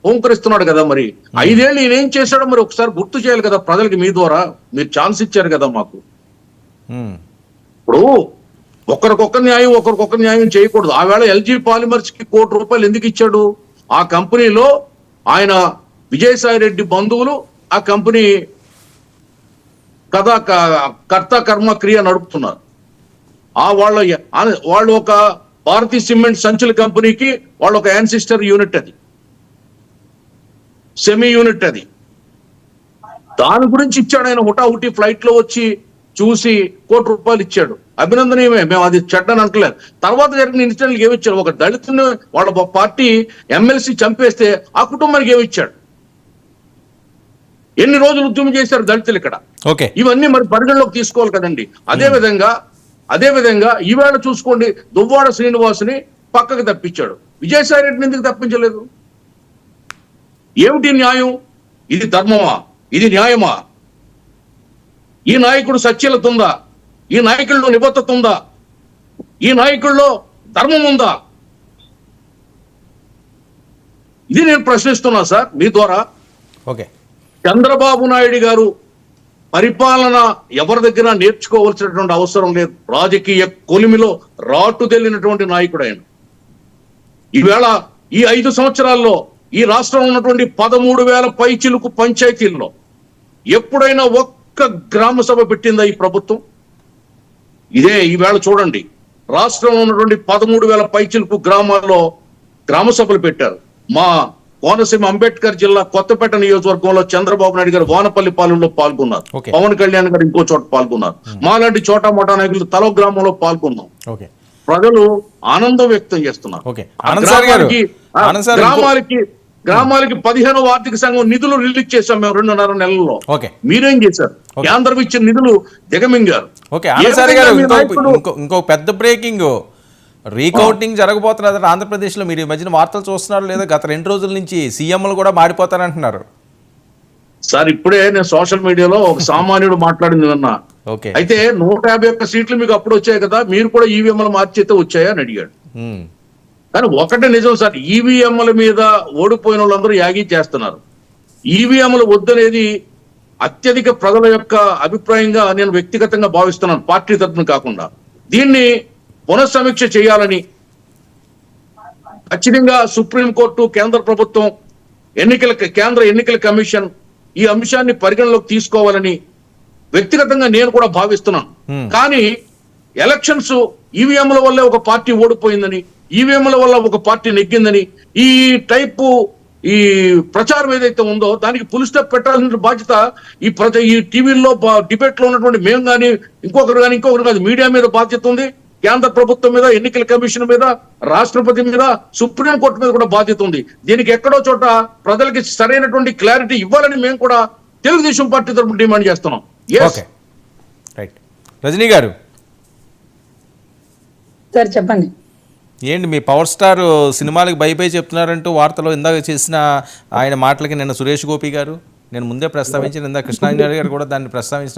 ఓంకరిస్తున్నాడు కదా. మరి 5 ఏళ్ళు ఈయన ఏం చేశాడో మరి ఒకసారి గుర్తు చేయాలి కదా ప్రజలకి. మీ ద్వారా మీరు ఛాన్స్ ఇచ్చారు కదా మాకు. ఇప్పుడు ఒకరికొకరు న్యాయం చేయకూడదు. ఆ వేళ ఎల్జీ పాలిమర్స్ కి ₹1 కోటి ఎందుకు ఇచ్చాడు? ఆ కంపెనీలో ఆయన విజయసాయి రెడ్డి బంధువులు ఆ కంపెనీ కర్త కర్మ క్రియ నడుపుతున్నారు. వాళ్ళు ఒక భారతీయ సిమెంట్ సంచుల కంపెనీకి వాళ్ళు ఒక యాన్సిస్టర్ యూనిట్, అది సెమీ యూనిట్. అది దాని గురించి ఇచ్చాడు ఆయన. హుటాహుటి ఫ్లైట్ లో వచ్చి చూసి ₹1 కోటి ఇచ్చాడు. అభినందనీయమే, మేము అది చెడ్డని అంటలేదు. తర్వాత జరిగిన ఇన్సిడెంట్కి ఏమిచ్చాడు? ఒక దళితుని వాళ్ళ పార్టీ ఎమ్మెల్సీ చంపేస్తే ఆ కుటుంబానికి ఏమిచ్చాడు? ఎన్ని రోజులు ఉద్యమం చేశారు దళితులు ఇక్కడ? ఇవన్నీ మరి పరిగణలోకి తీసుకోవాలి కదండి. అదే విధంగా ఈవేళ చూసుకోండి, దువ్వాడ శ్రీనివాసుని పక్కకు తప్పించాడు. విజయసాయి రెడ్డిని ఎందుకు తప్పించలేదు? ఏమిటి న్యాయం? ఇది ధర్మమా? ఇది న్యాయమా? ఈ నాయకుడు సచ్యలత ఉందా? ఈ నాయకుల్లో నిబద్ధత ఉందా? ఈ నాయకుల్లో ధర్మం ఉందా? ఇది నేను ప్రశ్నిస్తున్నా సార్ మీ ద్వారా. చంద్రబాబు నాయుడు గారు పరిపాలన ఎవరి దగ్గర నేర్చుకోవాల్సినటువంటి అవసరం లేదు. రాజకీయ కొలిమిలో రాటుదెల్లినటువంటి నాయకుడు ఆయన. ఈవేళ ఈ 5 సంవత్సరాల్లో ఈ రాష్ట్రంలో ఉన్నటువంటి 13,000 పైచిలుకు పంచాయతీల్లో ఎప్పుడైనా ఒక్క గ్రామ సభ పెట్టిందా ఈ ప్రభుత్వం? ఇదే ఈవేళ చూడండి, రాష్ట్రంలో ఉన్నటువంటి 13,000 పైచిలుకు గ్రామాల్లో గ్రామ సభలు పెట్టారు. మా కోనసీమ అంబేద్కర్ జిల్లా కొత్తపేట నియోజకవర్గంలో చంద్రబాబు నాయుడు గారు వానపల్లి పాలెంలో పాల్గొన్నారు. పవన్ కళ్యాణ్ గారు ఇంకో చోట పాల్గొన్నారు. మాలాంటి చోటా మోటా నాయకులు తలో గ్రామంలో పాల్గొన్నాం. ప్రజలు ఆనందం వ్యక్తం చేస్తున్నారు. గ్రామాలకి 15వ ఆర్థిక సంఘం నిధులు రిలీజ్ చేశాం మేము 2.5 నెలల్లో. మీరేం చేశారు? కేంద్రం ఇచ్చిన నిధులు దిగమింగారు. ఇంకో పెద్ద బ్రేకింగ్, రీకౌంటింగ్ జరగబోతున్నారు ఆంధ్రప్రదేశ్ లో. మీరు ఈ మధ్యన వార్తలు చూస్తున్నారు లేదా? గత 2 రోజుల నుంచి సీఎంలు కూడా మారిపోతారంటున్నారు సార్. ఇప్పుడే నేను సోషల్ మీడియాలో ఒక సామాన్యుడు మాట్లాడింది విన్నా. అయితే 151 సీట్లు మీకు అప్పుడు వచ్చాయి కదా, మీరు కూడా ఈవీఎంలు మార్చితే వచ్చాయా అని అడిగాడు. కానీ ఒకటే నిజం సార్, ఈవీఎంల మీద ఓడిపోయిన వాళ్ళందరూ యాగి చేస్తున్నారు. ఈవీఎంలు వద్దనేది అత్యధిక ప్రజల యొక్క అభిప్రాయంగా నేను వ్యక్తిగతంగా భావిస్తున్నాను, పార్టీ తరఫున కాకుండా. దీన్ని పునఃసమీక్ష చేయాలని ఖచ్చితంగా సుప్రీంకోర్టు, కేంద్ర ప్రభుత్వం, కేంద్ర ఎన్నికల కమిషన్ ఈ అంశాన్ని పరిగణలోకి తీసుకోవాలని వ్యక్తిగతంగా నేను కూడా భావిస్తున్నాను. కానీ ఎలక్షన్స్ ఈవీఎంల వల్లే ఒక పార్టీ ఓడిపోయిందని, ఈవీఎంల వల్ల ఒక పార్టీ నెగ్గిందని ఈ టైపు ఈ ప్రచారం ఏదైతే ఉందో దానికి ఫుల్ స్టాప్ పెట్టాల్సిన బాధ్యత ఈ టీవీల్లో డిబేట్ లో ఉన్నటువంటి మేము కానీ ఇంకొకరు కాదు, మీడియా మీద బాధ్యత ఉంది. కేంద్ర ప్రభుత్వం మీద, ఎన్నికల కమిషన్ మీద, రాష్ట్రపతి మీద, సుప్రీంకోర్టు మీద కూడా బాధ్యత ఉంది. దీనికి ఎక్కడో చోట ప్రజలకి సరైనటువంటి క్లారిటీ ఇవ్వాలని మేము కూడా తెలుగుదేశం పార్టీ తరఫున డిమాండ్ చేస్తున్నాం. రజనీ గారు సార్ చెప్పండి. ఏంటి మీ పవర్ స్టార్ సినిమాలకు బై చెప్తున్నారంటూ వార్తలో ఇందాక చేసిన ఆయన మాటలకి నిన్న సురేష్ గోపి గారు, నేను ముందే ప్రస్తావించిన ఇందాక కృష్ణాంజలి గారు కూడా దాన్ని ప్రస్తావించిన